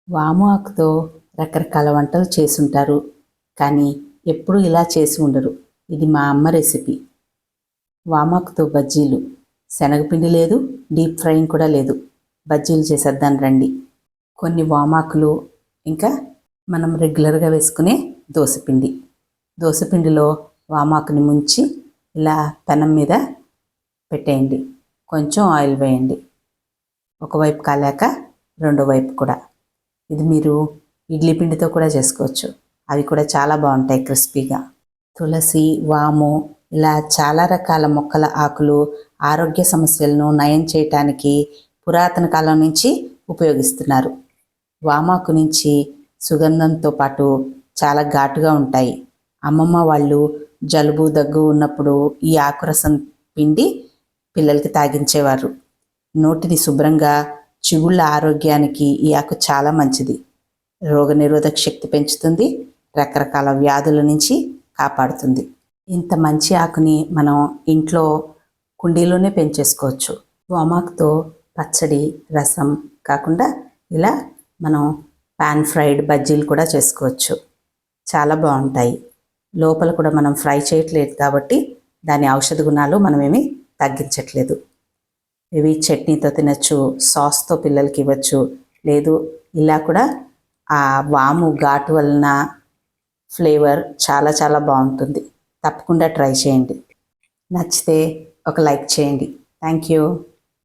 వాము ఆకుతో రకరకాల వంటలు చేసుంటారు, కానీ ఎప్పుడూ ఇలా చేసి ఉండరు. ఇది మా అమ్మ రెసిపీ. వామాకుతో బజ్జీలు. శనగపిండి లేదు, డీప్ ఫ్రైయింగ్ కూడా లేదు. బజ్జీలు చేసేద్దాం రండి. కొన్ని వామాకులు, ఇంకా మనం రెగ్యులర్గా వేసుకునే దోసపిండి. దోసపిండిలో వామాకుని ముంచి ఇలా పెనం మీద పెట్టేయండి. కొంచెం ఆయిల్ వేయండి. ఒకవైపు కాలాక రెండో వైపు కూడా. ఇది మీరు ఇడ్లీ పిండితో కూడా చేసుకోవచ్చు. అవి కూడా చాలా బాగుంటాయి క్రిస్పీగా. తులసి, వాము ఇలా చాలా రకాల మొక్కల ఆకులు ఆరోగ్య సమస్యలను నయం చేయటానికి పురాతన కాలం నుంచి ఉపయోగిస్తున్నారు. వామాకు నుంచి సుగంధంతో పాటు చాలా ఘాటుగా ఉంటాయి. అమ్మమ్మ వాళ్ళు జలుబు, దగ్గు ఉన్నప్పుడు ఈ ఆకురసం పిండి పిల్లలకి తాగించేవారు. నోటిని శుభ్రంగా, చిగుళ్ళ ఆరోగ్యానికి ఈ ఆకు చాలా మంచిది. రోగనిరోధక శక్తి పెంచుతుంది, రకరకాల వ్యాధుల నుంచి కాపాడుతుంది. ఇంత మంచి ఆకుని మనం ఇంట్లో కుండీలోనే పెంచేసుకోవచ్చు. వామాకుతో పచ్చడి, రసం కాకుండా ఇలా మనం పాన్ ఫ్రైడ్ బజ్జీలు కూడా చేసుకోవచ్చు. చాలా బాగుంటాయి. లోపల కూడా మనం ఫ్రై చేయట్లేదు కాబట్టి దాని ఔషధ గుణాలు మనమేమి తగ్గించట్లేదు. ఇవి చట్నీతో తినచ్చు, సాస్తో పిల్లలకి ఇవ్వచ్చు. లేదు, ఇలా కూడా ఆ వాము ఘాటు వలన ఫ్లేవర్ చాలా చాలా బాగుంటుంది. తప్పకుండా ట్రై చేయండి. నచ్చితే ఒక లైక్ చేయండి. Thank you.